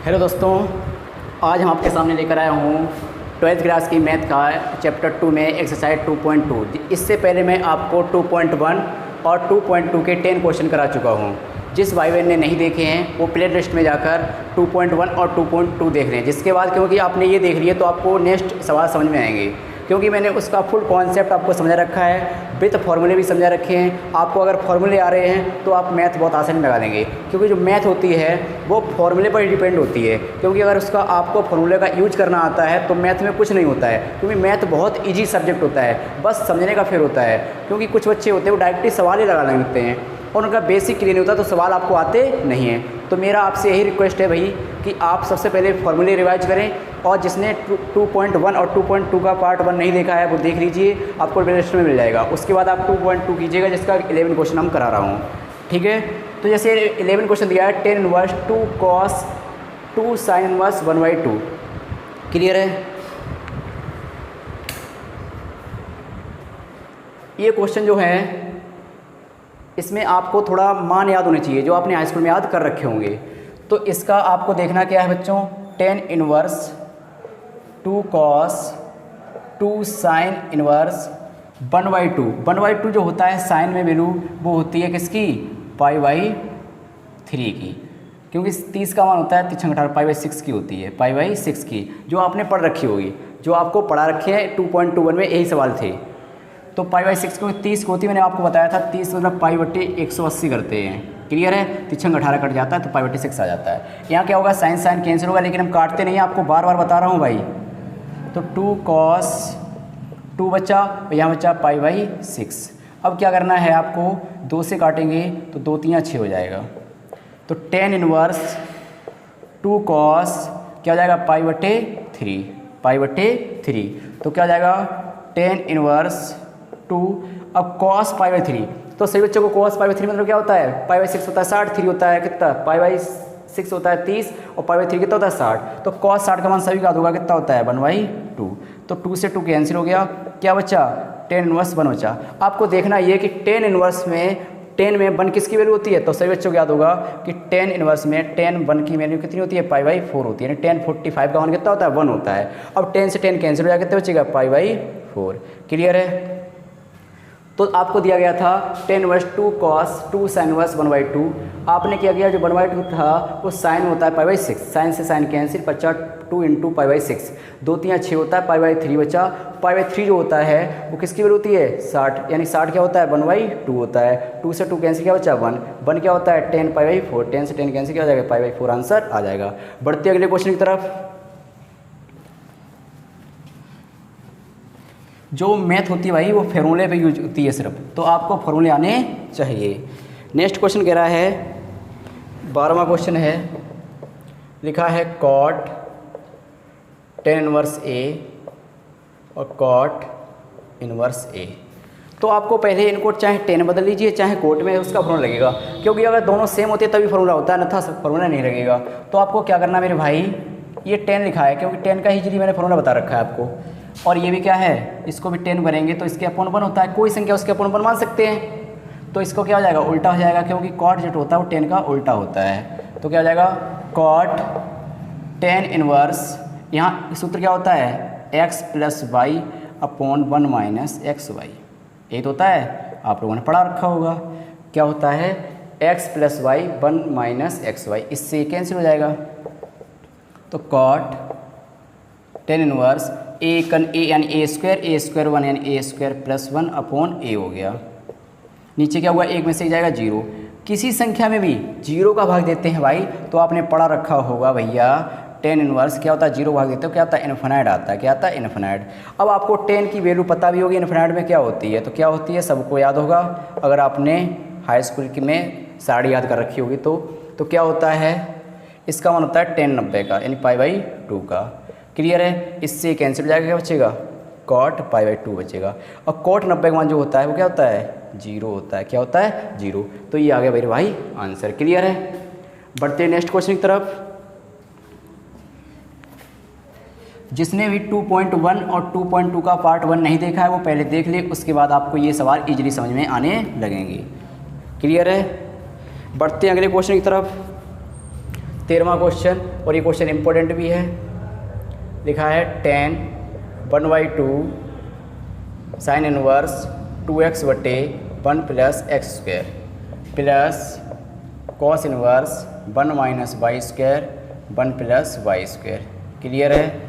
Hello दोस्तों, आज हम आपके सामने लेकर आया हूँ 12th क्लास की मैथ का चैप्टर 2 में एक्सरसाइज 2.2। इससे पहले मैं आपको 2.1 और 2.2 के 10 क्वेश्चन करा चुका हूँ। जिस भाई बहन ने नहीं देखे हैं वो प्ले लिस्ट में जाकर 2.1 और 2.2 देख रहे हैं। जिसके बाद क्योंकि आपने ये देख लिया तो आपको नेक्स्ट सवाल समझ में आएंगे, क्योंकि मैंने उसका फुल कॉन्सेप्ट आपको समझा रखा है, विथ फार्मूले भी समझा रखे हैं। आपको अगर फार्मूले आ रहे हैं तो आप मैथ बहुत आसानी लगा देंगे, क्योंकि जो मैथ होती है वो फार्मूले पर डिपेंड होती है। क्योंकि अगर उसका आपको फार्मूले का यूज करना आता है तो मैथ में कुछ नहीं होता है, क्योंकि मैथ बहुत ईजी सब्जेक्ट होता है, बस समझने का फेर होता है। क्योंकि कुछ बच्चे होते हैं वो डायरेक्टली सवाल ही लगा लगते हैं और उनका बेसिक क्लियर नहीं होता, तो सवाल आपको आते नहीं हैं। तो मेरा आपसे यही रिक्वेस्ट है भाई कि आप सबसे पहले फार्मूले रिवाइज करें, और जिसने 2.1 और 2.2 का पार्ट 1 नहीं देखा है वो देख लीजिए, आपको प्ले लिस्ट में मिल जाएगा। उसके बाद आप 2.2 कीजिएगा, जिसका 11 क्वेश्चन हम करा रहा हूँ, ठीक है। तो जैसे 11 क्वेश्चन दिया है 10 inverse 2 cos 2 sin inverse 1/2, clear है। ये क्वेश्चन जो है इसमें आपको थोड़ा मान याद होने चाहिए, जो आपने हाई स्कूल में याद कर रखे होंगे। तो इसका आपको देखना क्या है बच्चों, 10 इनवर्स 2 cos 2 sin इनवर्स 1/2। 1/2 जो होता है साइन में वैल्यू वो होती है किसकी, π/3 की, क्योंकि 30 का मान होता है 3×18 π/6 की होती है, π/6 की, जो आपने पढ़ रखी होगी, जो आपको पढ़ा रखे हैं 2.21 में यही सवाल थे। तो π/6 को 30 को होती है, मैंने आपको बताया था 30 मतलब π/180 करते हैं, क्लियर है। 3×18 कट जाता है तो π/6 आ जाता है। यहाँ क्या होगा, साइन साइन कैंसिल होगा, लेकिन हम काटते नहीं हैं, आपको बार बार बता रहा हूँ भाई। तो 2 cos 2 बचा, यहाँ बचा π/6। अब क्या करना है आपको, 2 से काटेंगे तो 2 3 6 हो जाएगा। तो 10 इनवर्स 2 cos क्या हो जाएगा, π/3 तो क्या हो जाएगा 10 इनवर्स 2। अब cos π/3, तो सभी बच्चों को cos π/3 मतलब क्या होता है, π/6 होता है 60, 3 होता है कितना, π/6 होता है 30 और π/3 कितना होता है 60। तो cos 60 का मान सभी का होगा, कितना होता है 1/2। तो 2 से 2 कैंसिल हो गया, क्या बचा 10 इनवर्स 1 बचा। आपको देखना ये कि 10 इनवर्स में 10 में 1 किसकी वैल्यू होती है, तो सभी बच्चों को याद होगा कि 10 इनवर्स में 10 1 की वैल्यू कितनी होती है, π/4 होती है, यानी 10 45 का मान कितना होता है 1 होता है। अब 10 से 10 कैंसिल हो जाएगा, कितने बचेगा π/4, क्लियर है। तो आपको दिया गया था 10 इनवर्स 2 cos 2 sin इनवर्स 1/2। आपने क्या किया, जो 1/2 था वो साइन होता है π/6, साइन से साइन कैंसिल, बचा 2 × π/6, 2 3 6 होता है, π/3 बचा। π/3 जो होता है वो किसकी वैल्यू होती है 60, यानी 60 क्या होता है 1/2 होता है। 2 से 2 कैंसिल क्या बचा 1 क्या होता है 10 π/4, 10 से 10 कैंसिल क्या हो जाएगा π/4, आंसर आ जाएगा। बढ़ते अगले क्वेश्चन की तरफ। जो मैथ होती है भाई वो फार्मूले पे यूज होती है सिर्फ, तो आपको फार्मूले आने चाहिए। नेक्स्ट क्वेश्चन कह रहा है, 12वां क्वेश्चन है, लिखा है cot 10 इनवर्स A और cot इनवर्स A। तो आपको पहले इनको चाहे 10 बदल लीजिए चाहे कोट में उसका फार्मूला लगेगा, क्योंकि अगर दोनों सेम होते तभी फार्मूला होता है, अन्यथा फार्मूला नहीं लगेगा। तो आपको क्या करना मेरे भाई, ये 10 लिखा है क्योंकि 10 का ही मैंने फार्मूला बता रखा है आपको, और ये भी क्या है, इसको भी 10 करेंगे तो इसके अपॉन 1 होता है, कोई संख्या उसके अपॉन 1 मान सकते हैं। तो इसको क्या हो जाएगा, उल्टा हो जाएगा, क्योंकि cot जो होता है वो 10 का उल्टा होता है। तो क्या हो जाएगा cot 10 इनवर्स, यहाँ सूत्र क्या होता है x + y अपॉन 1 - xy, यही तो होता है, आप लोगों ने पढ़ा रखा होगा। क्या होता है x + y 1 - xy, इससे कैंसिल हो जाएगा। तो cot 10 इनवर्स a यानी a² 1 यानी a² + 1 अपॉन a हो गया। नीचे क्या हुआ, एक में से जाएगा 0। किसी संख्या में भी 0 का भाग देते हैं भाई, तो आपने पढ़ा रखा होगा भैया 10 इनवर्स क्या होता है, 0 भाग देते हो क्या आता है, इन्फिनाइट आता है। क्या आता है, इन्फिनाइट। अब आपको 10 की वैल्यू पता भी होगी इन्फिनाइट में क्या होती है, तो क्या होती है सबको याद होगा, अगर आपने हाई स्कूल की में साड़ी याद कर रखी होगी तो क्या होता है, इसका मान होता है 10 90 का, यानी π/2 का, क्लियर है। इससे कैंसिल हो जाएगा, क्या बचेगा cot π/2 बचेगा। और cot 90 का मान जो होता है वो क्या होता है 0 होता है, क्या होता है 0। तो ये आ गया मेरे भाई आंसर, क्लियर है। बढ़ते नेक्स्ट क्वेश्चन की तरफ। जिसने भी 2.1 और 2.2 का पार्ट 1 नहीं देखा है वो पहले देख ले, उसके बाद आपको ये सवाल इजीली समझ में आने लगेंगे, क्लियर है। बढ़ते हैं अगले क्वेश्चन की तरफ। 13वां क्वेश्चन, और ये क्वेश्चन इंपॉर्टेंट भी है। लिखा है 10 1/2 साइन इनवर्स 2x बटे 1 plus x square plus cos inverse 1 minus y square 1 plus y square. Clear है?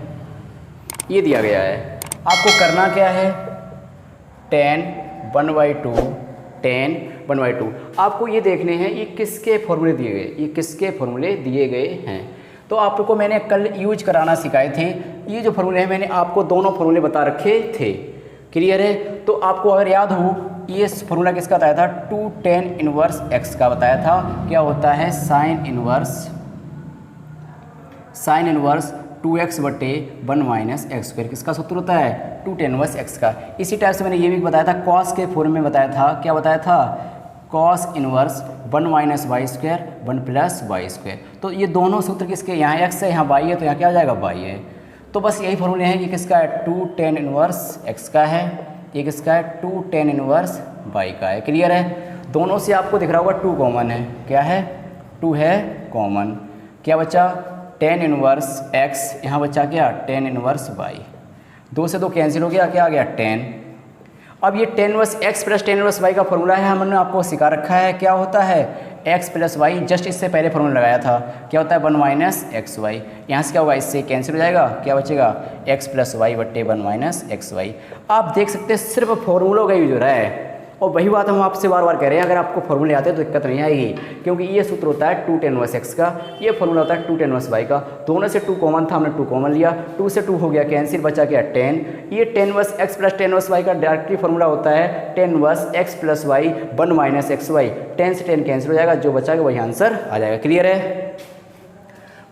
ये दिया गया है। आपको करना क्या है, 10 1/2 10 1/2 आपको ये देखने हैं ये किसके फॉर्मूले दिए गए, ये किसके फॉर्मूले दिए गए हैं। तो आपको मैंने कल यूज कराना सिखाए थे। ये जो फॉर्मूले हैं मैंने आपको दोनों फॉर्मूले बता रखे थे। क्लियर है? तो आपको अगर याद हो ये फॉर्मूला किसका बताया था, 2 tan इनवर्स x का बताया था। क्या होता है, साइन इनवर्स 2x बटे 1 माइनस एक्स स्क्वायर। किसका सूत्र होता है, 2 tan इनवर्स x का। इसी टाइप से मैंने ये भी बताया था, कॉस के फॉर्म में बताया था। क्या बताया था, cos inverse 1 minus y square 1 plus y square. तो ये दोनों सूत्र किसके, यहाँ x है यहाँ y है, तो यहाँ क्या हो जाएगा y है। तो बस यही फॉर्मूले हैं कि किसका है, 2 tan इनवर्स x का है, ये किसका है, 2 tan इनवर्स y का है। क्लियर है? दोनों से आपको दिख रहा होगा 2 कॉमन है। क्या है, 2 है कॉमन। क्या बचा, tan इनवर्स x, यहाँ बचा क्या, tan इनवर्स y। 2 से 2 कैंसिल हो गया, क्या आ गया, 10। अब ये tan inverse x plus tan inverse y का फॉर्मूला है, हमने आपको सिखा रखा है। क्या होता है, x प्लस वाई, जस्ट इससे पहले फॉर्मूला लगाया था। क्या होता है, 1 माइनस एक्स वाई। यहाँ से क्या होगा, इससे कैंसिल हो जाएगा, क्या बचेगा, x प्लस वाई बट्टे 1 माइनस एक्स वाई। आप देख सकते हैं सिर्फ फॉर्मूलों का यूज हो रहा है। और वही बात हम आपसे बार बार कह रहे हैं, अगर आपको फॉर्मूले आते हैं तो दिक्कत नहीं आएगी, क्योंकि ये सूत्र होता है 2 tan इनवर्स x का, ये फॉर्मूला होता है 2 tan इनवर्स y का। दोनों से 2 कॉमन था, हमने 2 कॉमन लिया, 2 से 2 हो गया कैंसिल, बचा क्या, 10। ये tan inverse x plus tan inverse y का डायरेक्टली फॉर्मूला होता है tan inverse x plus y 1 minus x y. 10 से 10 कैंसिल हो जाएगा, जो बचाएगा वही आंसर आ जाएगा। क्लियर है?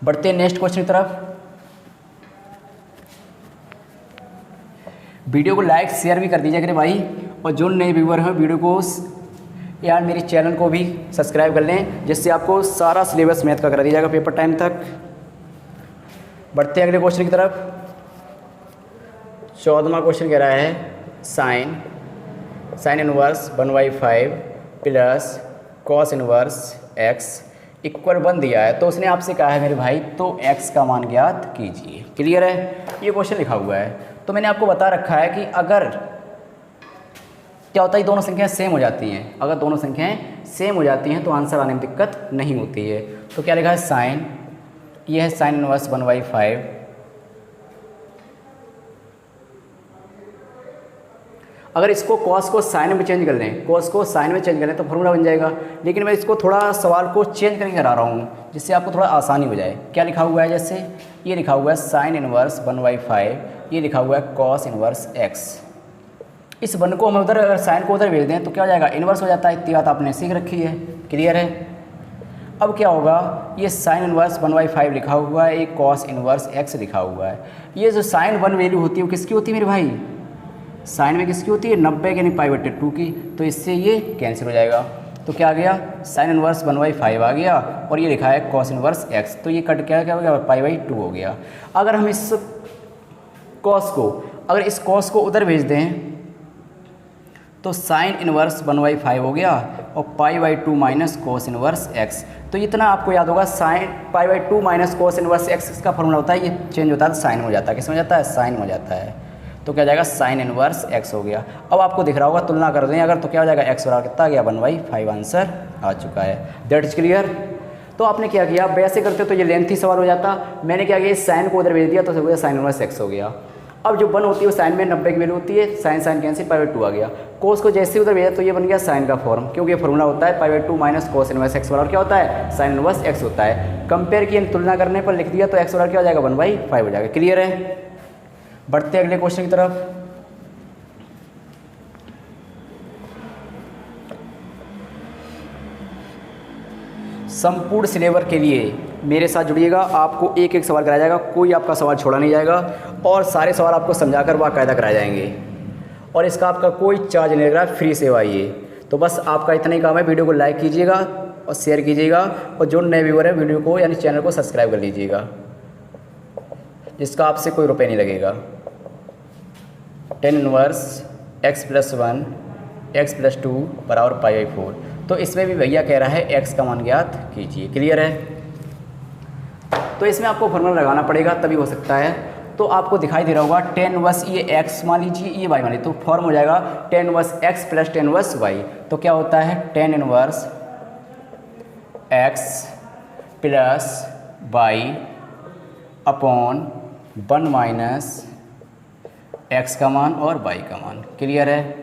बढ़ते हैं नेक्स्ट क्वेश्चन की तरफ। वीडियो को लाइक शेयर भी कर दीजिए अगर भाई, और जो नए व्यूअर हैं वीडियो को यार मेरे चैनल को भी सब्सक्राइब कर लें, जिससे आपको सारा सिलेबस मैथ का करा दिया जाएगा पेपर टाइम तक। बढ़ते हैं अगले क्वेश्चन की तरफ। 14वां क्वेश्चन कह रहा है sine inverse 1/5 plus cos inverse x equal 1 दिया है। तो उसने आपसे कहा है मेरे भाई, तो x का मान ज्ञात कीजिए। क्लियर है? ये क्वेश्चन लिखा हुआ है। तो मैंने आपको बता रखा है कि अगर क्या होता है, दोनों संख्याएं सेम हो जाती हैं। अगर दोनों संख्याएं सेम हो जाती हैं तो आंसर आने में दिक्कत नहीं होती है। तो क्या लिखा है, साइन, ये है साइन इनवर्स 1/5 अगर इसको कॉस को साइन में चेंज कर लें, कॉस को साइन में चेंज कर लें तो फॉर्मूला बन जाएगा। लेकिन मैं इसको थोड़ा सवाल को चेंज करके करा रहा हूँ, जिससे आपको थोड़ा आसानी हो जाए। क्या लिखा हुआ है, जैसे ये लिखा हुआ है साइन इनवर्स 1/5, ये लिखा हुआ है कॉस इनवर्स x। इस 1 को हम उधर, अगर साइन को उधर भेज दें तो क्या हो जाएगा, इनवर्स हो जाता है। इतनी बात आपने सीख रखी है। क्लियर है? अब क्या होगा, ये साइन इनवर्स 1/5 लिखा हुआ है, एक कॉस इनवर्स x लिखा हुआ है। ये जो साइन 1 वैल्यू होती है वो किसकी होती है मेरे भाई, साइन में किसकी होती है, 90 यानी π/2 की। तो इससे ये कैंसिल हो जाएगा। तो क्या आ गया, साइन इनवर्स 1/5 आ गया, और ये लिखा है कॉस इनवर्स x। तो ये कट क्या हो गया, π/2 हो गया। अगर हम इस कॉस को उधर भेज दें तो साइन इनवर्स 1/5 हो गया, और π/2 माइनस कॉस इनवर्स x। तो इतना आपको याद होगा, sine π/2 minus cos inverse x इसका फॉर्मूला होता है, ये चेंज होता है साइन हो जाता है। किस में जाता है, साइन में जाता है। तो क्या जाएगा, साइन इनवर्स x हो गया। अब आपको दिख रहा होगा, तुलना कर दें अगर, तो क्या हो जाएगा, x बराबर कितना आ गया, 1/5 आंसर आ चुका है। That is clear? तो आपने क्या किया, वैसे करते तो ये लेंथी सवाल हो जाता। मैंने क्या किया, इस साइन को उधर भेज दिया तो हो गया साइन इनवर्स x हो गया। अब जो 1 होती है वो साइन में 90 की वैल्यू होती है, साइन कैंसिल, π/2 आ गया। कोस को जैसे उधर भेजा तो ये बन गया साइन का फॉर्म, क्योंकि ये फॉर्मूला होता है π/2 माइनस कॉस इनवर्स x बराबर क्या होता है, साइन इनवर्स x होता है। कंपेयर किए, तुलना करने पर लिख दिया तो x बराबर क्या हो जाएगा, 1/5 हो जाएगा। क्लियर है? बढ़ते अगले क्वेश्चन की तरफ। संपूर्ण सिलेबस के लिए मेरे साथ जुड़िएगा, आपको एक एक सवाल कराया जाएगा, कोई आपका सवाल छोड़ा नहीं जाएगा, और सारे सवाल आपको समझाकर बाकायदा कराए जाएंगे, और इसका आपका कोई चार्ज नहीं लग रहा है, फ्री सेवा ये। तो बस आपका इतना ही काम है, वीडियो को लाइक कीजिएगा और शेयर कीजिएगा, और जो नए व्यूअर है वीडियो को यानी चैनल को सब्सक्राइब कर लीजिएगा, जिसका आपसे कोई रुपये नहीं लगेगा। tan इनवर्स x + 1 x + 2 बराबर π/4। तो इसमें भी भैया कह रहा है x का मान ज्ञात कीजिए। क्लियर है? तो इसमें आपको फॉर्मूला लगाना पड़ेगा तभी हो सकता है। तो आपको दिखाई दे रहा होगा tan इनवर्स ये x मान लीजिए, ये y मान लीजिए, तो फॉर्म हो जाएगा tan inverse x plus tan inverse y। तो क्या होता है tan inverse x plus y upon 1 minus x का मान और y का मान। क्लियर है?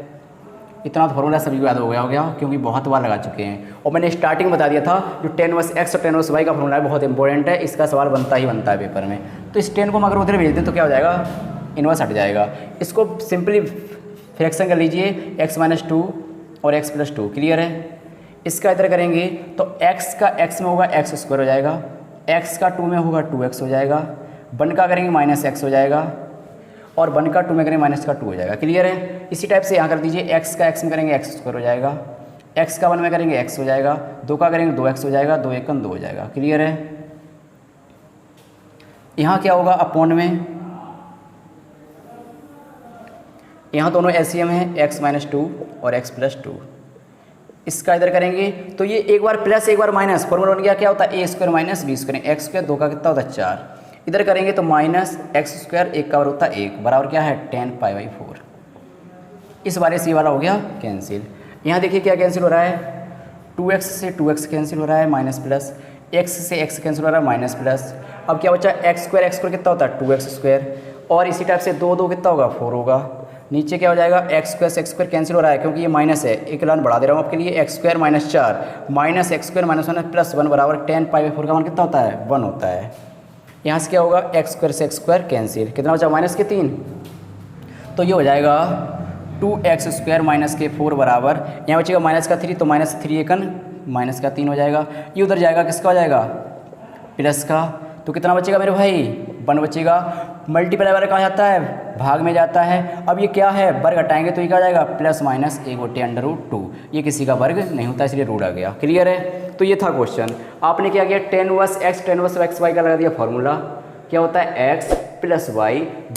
इतना तो फॉर्मूला सभी को याद हो गया क्योंकि बहुत बार लगा चुके हैं। और मैंने स्टार्टिंग में बता दिया था जो tan इनवर्स x और tan इनवर्स y का फॉर्मूला है बहुत इंपॉर्टेंट है, इसका सवाल बनता ही बनता है पेपर में। तो इस tan को हम अगर उधर भेज दें तो क्या हो जाएगा, इनवर्स हट जाएगा। इसको सिंपली फ्रैक्शन कर लीजिए x माइनस 2 और x प्लस 2। क्लियर है? इसका इधर करेंगे तो x का x में होगा x स्क्वायर हो जाएगा, x का 2 में होगा 2x हो जाएगा, 1 का करेंगे माइनस x हो जाएगा और 1 का 2 में करेंगे माइनस का 2 हो जाएगा। क्लियर है? इसी टाइप से यहाँ कर दीजिए, x का x में करेंगे x स्क्वायर हो जाएगा, x का 1 में करेंगे x हो जाएगा, 2 का करेंगे 2x हो जाएगा, 2 1 2 हो जाएगा। क्लियर है? यहाँ क्या होगा अपॉन में, यहाँ दोनों एलसीएम है x माइनस 2 और x प्लस 2। इसका इधर करेंगे तो ये एक बार प्लस एक बार माइनस, फॉर्मूला बन गया क्या होता है a square minus b square, x square 2 का कितना होता है 4। इधर करेंगे तो माइनस x स्क्वायर 1 का बराबर होता है 1 बराबर क्या है tan π/4। इस बारे से ये वाला हो गया कैंसिल। यहाँ देखिए क्या कैंसिल हो रहा है, 2x से 2x कैंसिल हो रहा है माइनस प्लस, x से x कैंसिल हो रहा है माइनस प्लस। अब क्या बचा x स्क्वायर कितना होता है 2x स्क्वायर और इसी टाइप से 2 2 कितना होगा 4 होगा। नीचे क्या हो जाएगा x स्क्वायर से x स्क्वायर कैंसिल हो रहा है क्योंकि ये माइनस है, एक लाइन बढ़ा दे रहा हूँ आपके लिए, x square minus 4 minus x square minus 1 plus 1 बराबर tan π/4 का मान कितना होता है 1 होता है। यहाँ से क्या होगा x स्क्वायर से x स्क्वायर कैंसिल, कितना बचा माइनस के 3, तो ये हो जाएगा 2x स्क्वायर माइनस के 4 बराबर, यहाँ बचेगा माइनस का 3 तो माइनस 3 1 माइनस का 3 हो जाएगा। ये उधर जाएगा किसका हो जाएगा प्लस का, तो कितना बचेगा मेरे भाई 1 बचेगा। मल्टीप्लाई वाला कहाँ जाता है भाग में जाता है। अब ये क्या है वर्ग हटाएंगे तो ये क्या हो जाएगा प्लस माइनस 1/√2, ये किसी का वर्ग नहीं होता इसलिए रूट आ गया। क्लियर है? तो ये था क्वेश्चन। आपने क्या किया tan inverse x tan inverse x y का लगा दिया फॉर्मूला, क्या होता है x plus y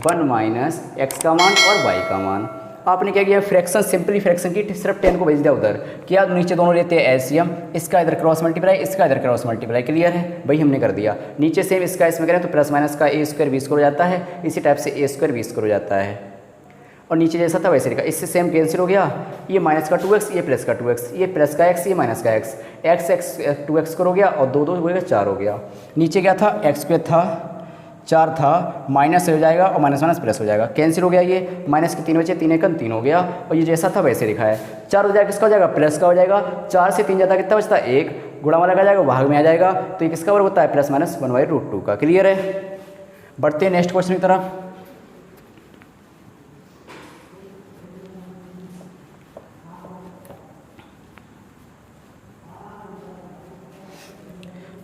1 minus x का मान और y का मान। आपने क्या किया फ्रैक्शन, सिंपली फ्रैक्शन की सिर्फ 10 को भेज दिया उधर, क्या नीचे दोनों लेते हैं एलसीएम, इसका इधर क्रॉस मल्टीप्लाई इसका इधर क्रॉस मल्टीप्लाई। क्लियर है? वही हमने कर दिया। नीचे सेम इसका इसमें करें तो प्लस माइनस का a स्क्वायर b स्क्वायर हो जाता है, इसी टाइप से a स्क्वायर b स्क्वायर हो जाता है और नीचे जैसा था वैसे लिखा। इससे सेम कैंसिल हो गया, ये माइनस का 2x ये प्लस का 2x, ये प्लस का x ये माइनस का x, x 2x स्क्वायर हो गया और 2 2 हो गया 4 हो गया। नीचे क्या था x स्क्वायर था 4 था माइनस हो जाएगा और माइनस माइनस प्लस हो जाएगा, कैंसिल हो गया। ये माइनस के 3 बचे 3 1 3 हो गया और ये जैसा था वैसे लिखा है। 4 हो जाएगा किसका हो जाएगा प्लस का हो जाएगा, 4 से 3 जाता कितना बचता है 1, गुणा वाला लगा जाएगा भाग में आ जाएगा, तो ये किसका वर्ग होता है प्लस माइनस 1/√2 का। क्लियर है? बढ़ते हैं नेक्स्ट क्वेश्चन की तरफ।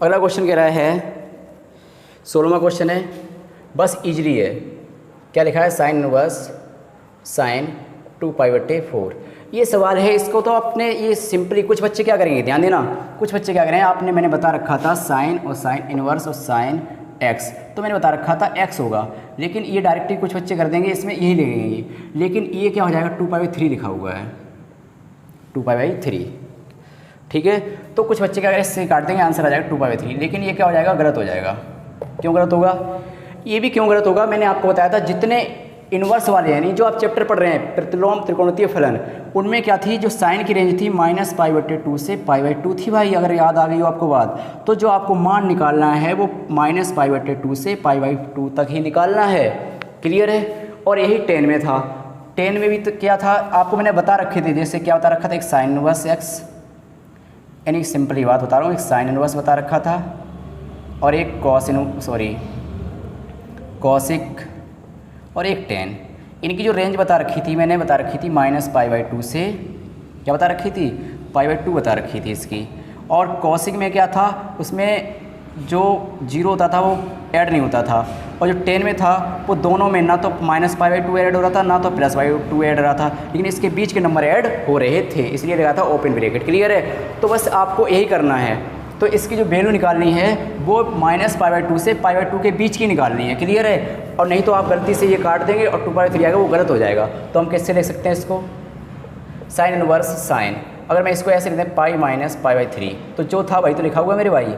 अगला क्वेश्चन कह रहा है 16वां क्वेश्चन है, बस इजली है। क्या लिखा है साइन इनवर्स साइन 2π/4। ये सवाल है, इसको तो आपने ये सिंपली कुछ बच्चे क्या करेंगे ध्यान देना, कुछ बच्चे क्या करेंगे आपने मैंने बता रखा था साइन और साइन इनवर्स और साइन x, तो मैंने बता रखा था x होगा, लेकिन ये डायरेक्टली कुछ बच्चे कर देंगे इसमें यही लेंगे, लेकिन ये क्या हो जाएगा 2π/3 लिखा हुआ है 2π/3। ठीक है? तो कुछ बच्चे क्या करें इससे काट देंगे आंसर आ जाएगा 2π/3, लेकिन ये क्या हो जाएगा गलत हो जाएगा। क्यों गलत होगा? ये भी क्यों गलत होगा मैंने आपको बताया था, जितने इन्वर्स वाले यानी जो आप चैप्टर पढ़ रहे हैं प्रतिलोम त्रिकोणीय फलन, उनमें क्या थी जो साइन की रेंज थी -π/2 से π/2 थी भाई, अगर याद आ गई हो आपको बात। तो जो आपको मान निकालना है वो -π/2 से π/2 तक ही निकालना है। क्लियर है? और यही 10 में था, 10 में भी तो क्या था आपको मैंने बता रखे थे, जैसे क्या बता रखा था एक साइन इनवर्स x, यानी सिंपली बात बता रहा हूँ, एक साइन इनवर्स बता रखा था और एक कॉसिक और एक tan। इनकी जो रेंज बता रखी थी मैंने बता रखी थी -π/2 से क्या बता रखी थी π/2 बता रखी थी इसकी। और कॉसिक में क्या था उसमें जो 0 होता था वो ऐड नहीं होता था, और जो 10 में था वो दोनों में ना तो -π/2 ऐड हो रहा था ना तो +/2 ऐड हो रहा था, लेकिन इसके बीच के नंबर ऐड हो रहे थे इसलिए लगा था ओपन ब्रैकेट। क्लियर है? तो बस आपको यही करना है, तो इसकी जो वैल्यू निकालनी है वो -π/2 से π/2 के बीच की निकालनी है। क्लियर है? और नहीं तो आप गलती से ये काट देंगे और 2π/3 आएगा वो गलत हो जाएगा। तो हम कैसे लिख सकते हैं इसको, साइन इनवर्स साइन, अगर मैं इसको ऐसे लिखते हैं π - π/3, तो जो था वही तो लिखा हुआ है मेरे भाई।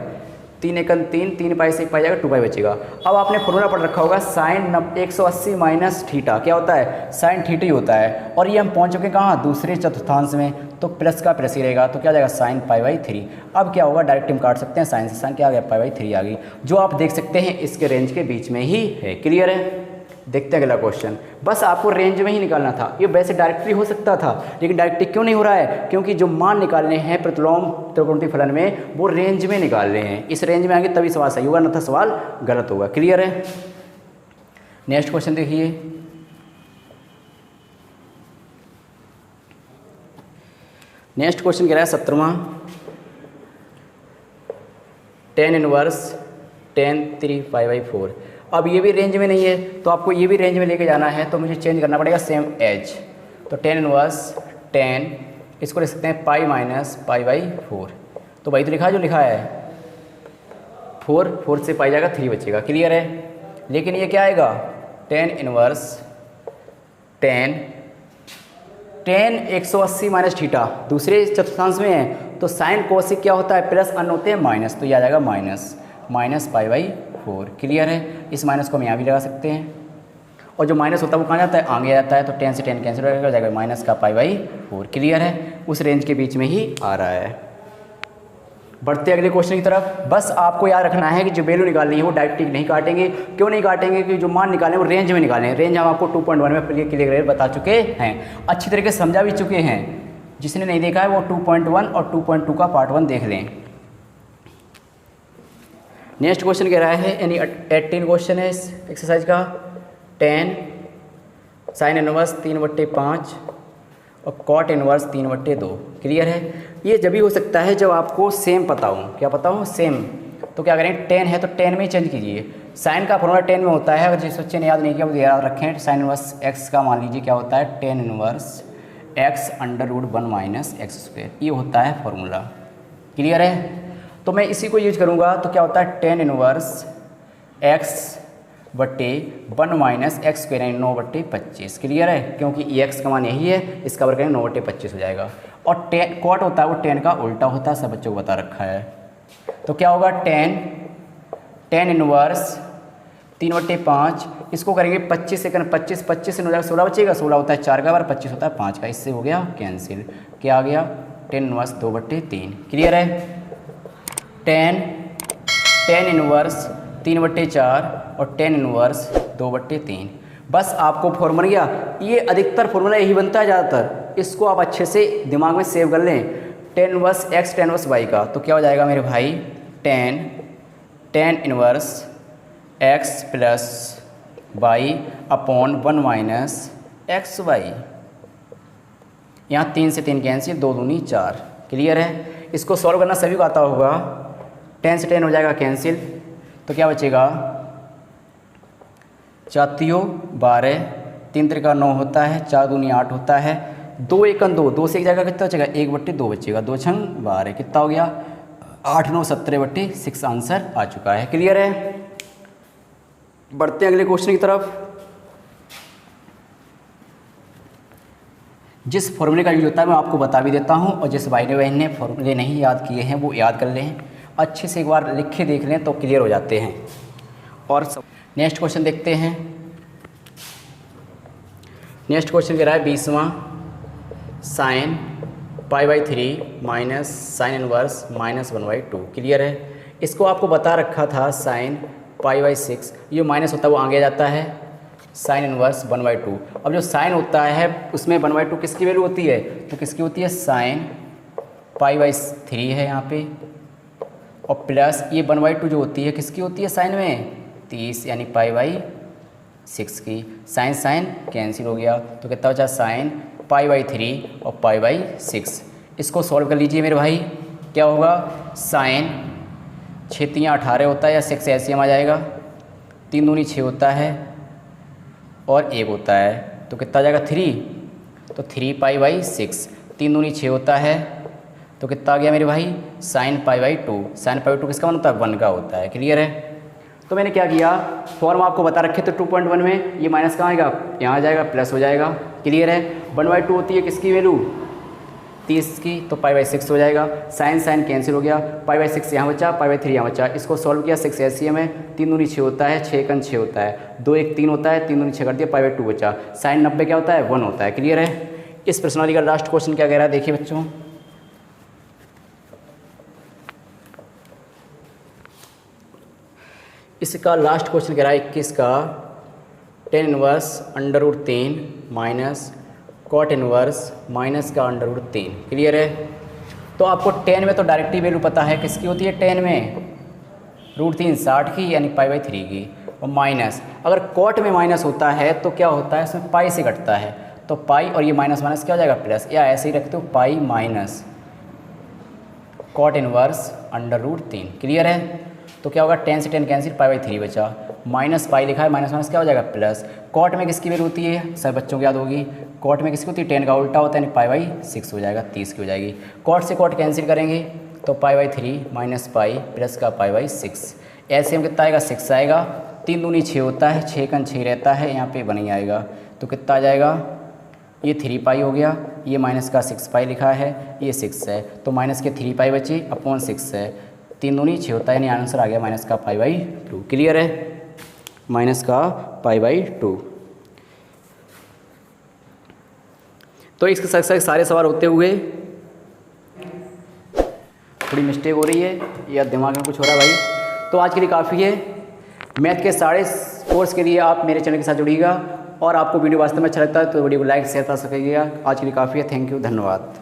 3 एकन 3, 3 पाई से 1 पाई जाएगा, 2 पाई बचेगा। अब आपने फॉर्मूला पढ़ रखा होगा साइन 180 माइनस थीटा, क्या होता है साइन थीटा ही होता है। और ये हम पहुंच चुके कहाँ दूसरे चतुर्थांश में, तो प्लस का प्लस ही रहेगा, तो क्या जाएगा साइन π/3। अब क्या होगा डायरेक्ट हम काट सकते हैं, साइन से साइन क्या आ गया π/3 आ गई, जो आप देख सकते हैं इसके रेंज के बीच में ही है। क्लियर है। देखते हैं अगला क्वेश्चन। बस आपको रेंज में ही निकालना था, ये वैसे डायरेक्टली हो सकता था लेकिन डायरेक्टली क्यों नहीं हो रहा है, क्योंकि जो मान निकालने हैं प्रतिलोम त्रिकोणमितीय फलन में वो रेंज में निकाल रहे हैं। इस रेंज में आगे तभी सवाल सही होगा, न था सवाल गलत होगा। क्लियर है। नेक्स्ट क्वेश्चन देखिए। नेक्स्ट क्वेश्चन कह रहा है 17वां, tan इनवर्स tan 3 π/4। अब ये भी रेंज में नहीं है तो आपको ये भी रेंज में लेके जाना है, तो मुझे चेंज करना पड़ेगा सेम एज। तो tan इनवर्स tan, इसको लिख सकते हैं पाई माइनस π/4। तो भाई तो लिखा है जो लिखा है 4 से पाई जाएगा 3 बचेगा। क्लियर है। लेकिन ये क्या आएगा tan inverse tan 180 minus theta दूसरे चतुर्थांश में है, तो साइन कोसिक क्या होता है प्लस, अन होते हैं माइनस, तो ये आ जाएगा माइनस π/4। क्लियर है। इस माइनस को हम यहाँ भी लगा सकते हैं, और जो माइनस होता है वो कहाँ जाता है आगे आ जाता है, तो tan से tan कैंसिल हो जाएगा माइनस का π/4। क्लियर है। उस रेंज के बीच में ही आ रहा है। बढ़ते अगले क्वेश्चन की तरफ। बस आपको याद रखना है कि जो वैल्यू निकालनी है वो डायरेक्टली नहीं काटेंगे। क्यों नहीं काटेंगे, कि जो मान निकालें वो रेंज में निकालें। रेंज हम आपको 2.1 में क्लियर बता चुके हैं, अच्छी तरीके से समझा भी चुके हैं। जिसने नहीं देखा है वो 2.1 और 2.2 का पार्ट 1 देख लें। नेक्स्ट क्वेश्चन कह रहा है, यानी 18 क्वेश्चन है इस एक्सरसाइज का। tan साइन इनवर्स 3/5 और कॉट इनवर्स 3/2। क्लियर है। ये जब भी हो सकता है जब आपको सेम पता हो। क्या पता हो सेम, तो क्या करें tan है तो tan में ही चेंज कीजिए। साइन का फॉर्मूला tan में होता है, अगर जिस बच्चे ने याद नहीं किया वो याद रखें। साइन इनवर्स x का मान लीजिए क्या होता है tan इनवर्स x √1 - x², ये होता है फॉर्मूला। क्लियर है। तो मैं इसी को यूज करूँगा, तो क्या होता है tan इनवर्स x/1 - x², यानी 9/25। क्लियर है। क्योंकि x का मान यही है, इसका वर्ग 9/25 हो जाएगा। और कॉट होता है वो tan का उल्टा होता है, सब बच्चों को बता रखा है। तो क्या होगा tan इनवर्स 3/5, इसको करेंगे 25 सेकंड, 25 से 9 जाएगा 16 बचेगा, 16 होता है 4 का बार, 25 होता है 5 का, इससे हो गया कैंसिल। क्या आ गया tan इनवर्स 2/3। क्लियर है। tan इनवर्स 3/4 और tan इनवर्स 2/3। बस आपको फॉर्मूला गया, ये अधिकतर फॉर्मूला यही बनता है ज़्यादातर। इसको आप अच्छे से दिमाग में सेव कर लें। tan inverse x tan inverse y का, तो क्या हो जाएगा मेरे भाई tan inverse x plus y/1 - xy। यहाँ 3 से 3 कैंसिल, 2 दूनी 4। क्लियर है। इसको सॉल्व करना सभी को आता होगा। tan से tan हो जाएगा कैंसिल, तो क्या बचेगा 4 × 12, 3 × 9 होता है, 4 दूनी 8 होता है, 2 एकन 2, 2 से एक जगह कितना बचेगा 1/2 बचेगा, 2 × 12 कितना हो गया 8 9 17/6 आंसर आ चुका है। क्लियर है। बढ़ते हैं अगले क्वेश्चन की तरफ। जिस फॉर्मूले का यूज होता है मैं आपको बता भी देता हूं, और जिस भाई बहन ने फॉर्मूले नहीं याद किए हैं वो याद कर लें, अच्छे से एक बार लिख के देख लें तो क्लियर हो जाते हैं। और नेक्स्ट क्वेश्चन देखते हैं। नेक्स्ट क्वेश्चन कह रहा है 20वां, sine π/3 minus sine inverse -1/2। Clear है। इसको आपको बता रखा था साइन π/6, ये माइनस होता है वो आगे जाता है, साइन इनवर्स 1/2। अब जो साइन होता है उसमें 1/2 किसकी वैल्यू होती है, तो किसकी होती है साइन π/3 है यहाँ पे, और प्लस ये 1/2 जो होती है किसकी होती है साइन में 30, यानी π/6 की। साइन साइन कैंसिल हो गया, तो कितना बचा साइन π/3 और π/6। इसको सॉल्व कर लीजिए मेरे भाई। क्या होगा साइन 6 × 18 होता है, या 6 एलसीएम आ जाएगा, 3 दूनी 6 होता है और 1 होता है, तो कितना आ जाएगा 3, तो 3 π/6, 3 दूनी 6 होता है, तो कितना आ गया मेरे भाई साइन π/2। साइन π/2 किसका मान होता है 1 का होता है। क्लियर है। तो मैंने क्या किया, फॉर्म आपको बता रखे, तो 2.1 में ये माइनस कहाँ आएगा, यहाँ आ जाएगा, प्लस हो जाएगा। क्लियर है। 1/2 होती है किसकी वैल्यू 30 की, तो π/6 हो जाएगा। साइन साइन कैंसिल हो गया, π/6 यहाँ बचा, π/3 यहाँ बचा। इसको सॉल्व किया, 6 LCM है, 3 दूनी 6 होता है, 6 1 6 होता है, 2 1 3 होता है, 3 दूनी 6 कर दिया, π/2 बचा। साइन 90 क्या होता है, 1 होता है। क्लियर है। इस प्रश्नावली का लास्ट क्वेश्चन क्या कह रहा है, देखिए बच्चों। इसका लास्ट क्वेश्चन कह रहा है 21 का tan inverse √3 minus cot inverse minus का √3। क्लियर है। तो आपको tan में तो डायरेक्टली वैल्यू पता है, किसकी होती है tan में, √3 60 की यानी π/3 की। और माइनस, अगर cot में माइनस होता है तो क्या होता है, इसमें पाई से घटता है, तो पाई और ये माइनस माइनस क्या हो जाएगा प्लस, या ऐसे ही रखते हो pi minus cot inverse √3। Clear है। तो क्या होगा, tan से tan कैंसिल, π/3 बचा, माइनस पाई लिखा है, माइनस माइनस क्या हो जाएगा प्लस। cot में किसकी वैल्यू होती है, सब बच्चों को याद होगी, cot में किसकी होती है, tan का उल्टा होता है, यानी π/6 हो जाएगा, 30 की हो जाएगी। cot से cot कैंसिल करेंगे तो π/3 माइनस पाई प्लस का π/6। ऐसे में कितना आएगा, 6 आएगा, 3 दूनी 6 होता है, 6 1 6 रहता है, यहाँ पे 1 ही आएगा, तो कितना आ जाएगा, ये 3 पाई हो गया, ये माइनस का 6 पाई लिखा है, ये 6 है, तो माइनस के 3 पाई बचे अपॉन 6 है, 3 दूनी 6 होता है, यानी आंसर आ गया माइनस का π/2। क्लियर है, माइनस का π/2। तो इसके साथ सारे सवाल होते हुए थोड़ी मिस्टेक हो रही है या दिमाग में कुछ हो रहा है भाई, तो आज के लिए काफ़ी है। मैथ के सारे कोर्स के लिए आप मेरे चैनल के साथ जुड़िएगा, और आपको वीडियो वास्तव में अच्छा लगता है तो वीडियो को लाइक शेयर कर सकेगा। आज के लिए काफ़ी है, थैंक यू, धन्यवाद।